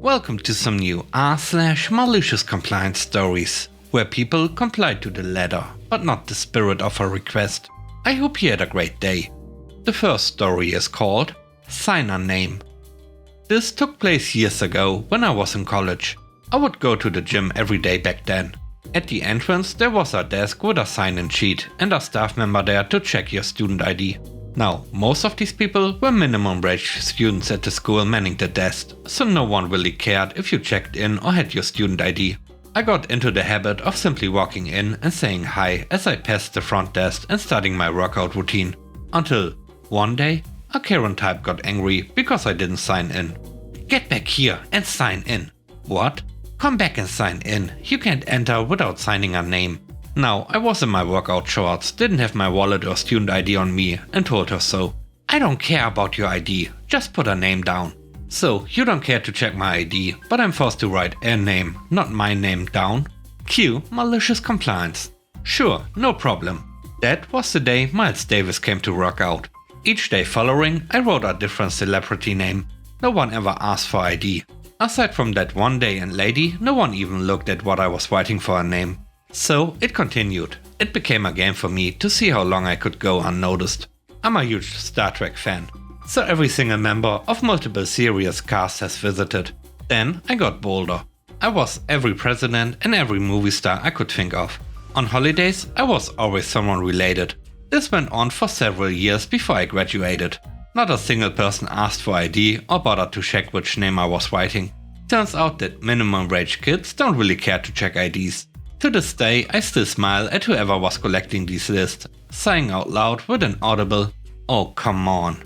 Welcome to some new r/malicious compliance stories, where people complied to the letter, but not the spirit of a request. I hope you had a great day. The first story is called Signer Name. This took place years ago when I was in college. I would go to the gym every day back then. At the entrance there was a desk with a sign-in sheet and a staff member there to check your student ID. Now, most of these people were minimum wage students at the school manning the desk, so no one really cared if you checked in or had your student ID. I got into the habit of simply walking in and saying hi as I passed the front desk and starting my workout routine. Until one day, a Karen type got angry because I didn't sign in. "Get back here and sign in." "What? Come back and sign in. You can't enter without signing a name." Now, I was in my workout shorts, didn't have my wallet or student ID on me, and told her so. "I don't care about your ID, just put a name down." "So, you don't care to check my ID, but I'm forced to write a name, not my name, down? Cue malicious compliance." "Sure, no problem." That was the day Miles Davis came to work out. Each day following, I wrote a different celebrity name. No one ever asked for ID. Aside from that one day and lady, no one even looked at what I was writing for a name. So it continued. It became a game for me to see how long I could go unnoticed. I'm a huge Star Trek fan, so every single member of multiple series casts has visited. Then I got bolder. I was every president and every movie star I could think of. On holidays, I was always someone related. This went on for several years before I graduated. Not a single person asked for ID or bothered to check which name I was writing. Turns out that minimum wage kids don't really care to check IDs. To this day, I still smile at whoever was collecting these lists, sighing out loud with an audible, "Oh, come on."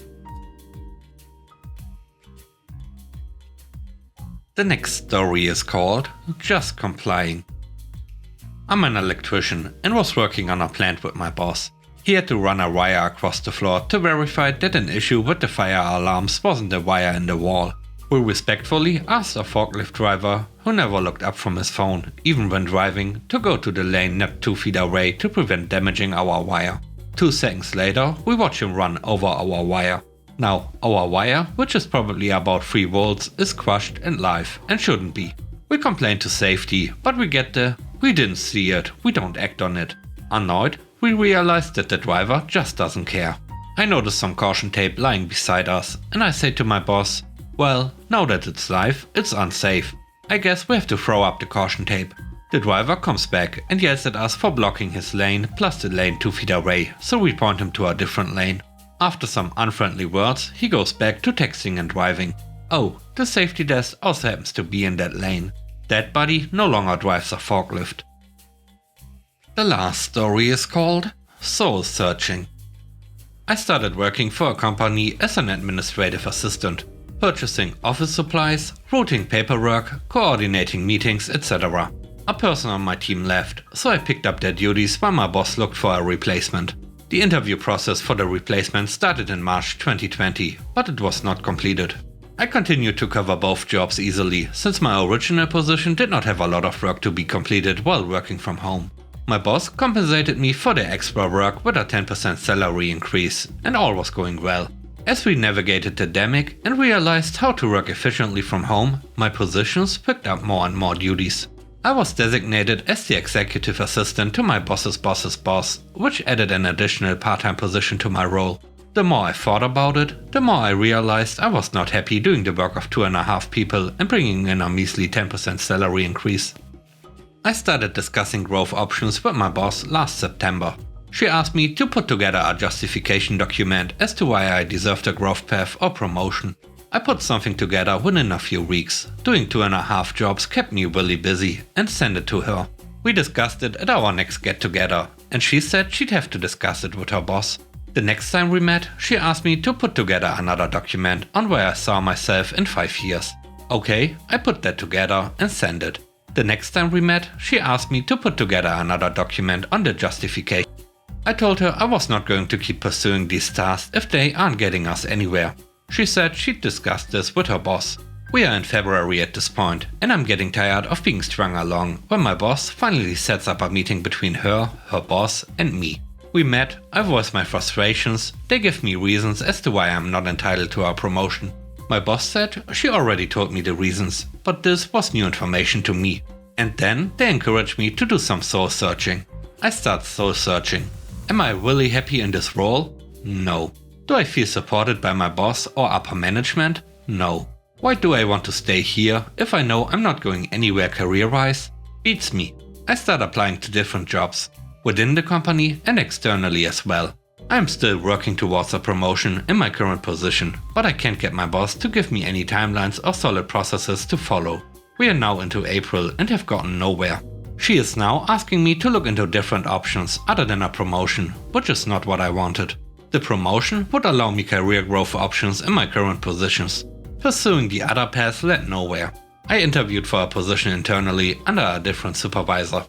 The next story is called Just Complying. I'm an electrician and was working on a plant with my boss. He had to run a wire across the floor to verify that an issue with the fire alarms wasn't the wire in the wall. We respectfully asked a forklift driver, who never looked up from his phone, even when driving, to go to the lane not 2 feet away to prevent damaging our wire. 2 seconds later, we watch him run over our wire. Now, our wire, which is probably about 3 volts, is crushed and live, and shouldn't be. We complain to safety, but we get the "we didn't see it, we don't act on it." Annoyed, we realize that the driver just doesn't care. I notice some caution tape lying beside us, and I say to my boss, "Well, now that it's live, it's unsafe. I guess we have to throw up the caution tape." The driver comes back and yells at us for blocking his lane plus the lane 2 feet away, so we point him to a different lane. After some unfriendly words, he goes back to texting and driving. Oh, the safety desk also happens to be in that lane. That buddy no longer drives a forklift. The last story is called Soul Searching. I started working for a company as an administrative assistant, purchasing office supplies, routing paperwork, coordinating meetings, etc. A person on my team left, so I picked up their duties while my boss looked for a replacement. The interview process for the replacement started in March 2020, but it was not completed. I continued to cover both jobs easily, since my original position did not have a lot of work to be completed while working from home. My boss compensated me for the extra work with a 10% salary increase, and all was going well. As we navigated the pandemic and realized how to work efficiently from home, my positions picked up more and more duties. I was designated as the executive assistant to my boss's boss's boss, which added an additional part-time position to my role. The more I thought about it, the more I realized I was not happy doing the work of 2.5 people and bringing in a measly 10% salary increase. I started discussing growth options with my boss last September. She asked me to put together a justification document as to why I deserved a growth path or promotion. I put something together within a few weeks. Doing 2.5 jobs kept me really busy, and sent it to her. We discussed it at our next get-together, and she said she'd have to discuss it with her boss. The next time we met, she asked me to put together another document on where I saw myself in 5 years. Okay, I put that together and sent it. The next time we met, she asked me to put together another document on the justification. I told her I was not going to keep pursuing these tasks if they aren't getting us anywhere. She said she'd discuss this with her boss. We are in February at this point, and I'm getting tired of being strung along when my boss finally sets up a meeting between her boss, and me. We met, I voiced my frustrations, they give me reasons as to why I'm not entitled to a promotion. My boss said she already told me the reasons, but this was new information to me. And then they encouraged me to do some soul searching. I started soul searching. Am I really happy in this role? No. Do I feel supported by my boss or upper management? No. Why do I want to stay here if I know I'm not going anywhere career-wise? Beats me. I start applying to different jobs, within the company and externally as well. I'm still working towards a promotion in my current position, but I can't get my boss to give me any timelines or solid processes to follow. We are now into April and have gotten nowhere. She is now asking me to look into different options other than a promotion, which is not what I wanted. The promotion would allow me career growth options in my current positions. Pursuing the other path led nowhere. I interviewed for a position internally under a different supervisor.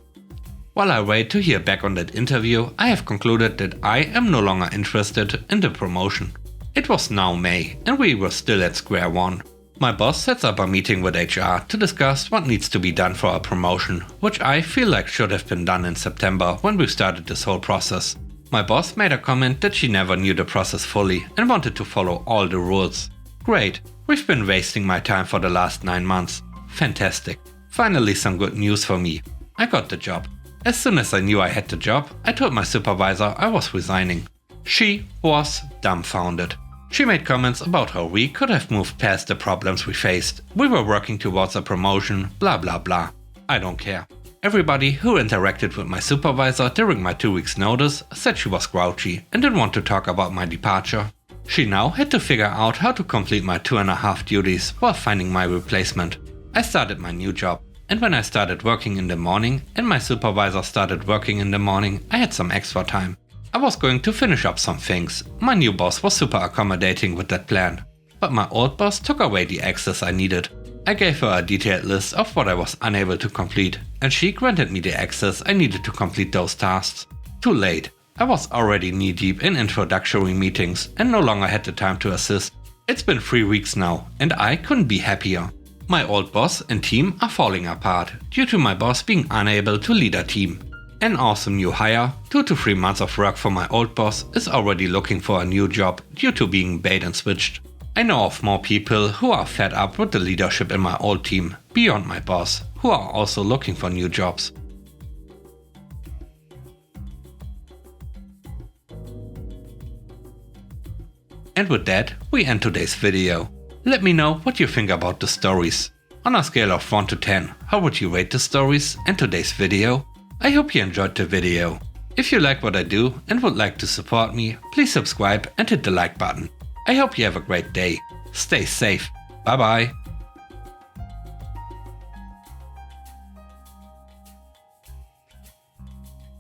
While I wait to hear back on that interview, I have concluded that I am no longer interested in the promotion. It was now May and we were still at square one. My boss sets up a meeting with HR to discuss what needs to be done for a promotion, which I feel like should have been done in September when we started this whole process. My boss made a comment that she never knew the process fully and wanted to follow all the rules. Great, we've been wasting my time for the last 9 months. Fantastic. Finally some good news for me. I got the job. As soon as I knew I had the job, I told my supervisor I was resigning. She was dumbfounded. She made comments about how we could have moved past the problems we faced. We were working towards a promotion, blah blah blah. I don't care. Everybody who interacted with my supervisor during my 2 weeks notice said she was grouchy and didn't want to talk about my departure. She now had to figure out how to complete my 2.5 duties while finding my replacement. I started my new job. And when I started working in the morning and my supervisor started working in the morning, I had some extra time. I was going to finish up some things. My new boss was super accommodating with that plan. But my old boss took away the access I needed. I gave her a detailed list of what I was unable to complete, and she granted me the access I needed to complete those tasks. Too late. I was already knee-deep in introductory meetings and no longer had the time to assist. It's been 3 weeks now, and I couldn't be happier. My old boss and team are falling apart due to my boss being unable to lead a team. An awesome new hire, 2 to 3 months of work for my old boss, is already looking for a new job due to being bait and switched. I know of more people who are fed up with the leadership in my old team, beyond my boss, who are also looking for new jobs. And with that, we end today's video. Let me know what you think about the stories. On a scale of 1 to 10, how would you rate the stories and today's video? I hope you enjoyed the video. If you like what I do and would like to support me, please subscribe and hit the like button. I hope you have a great day. Stay safe. Bye bye.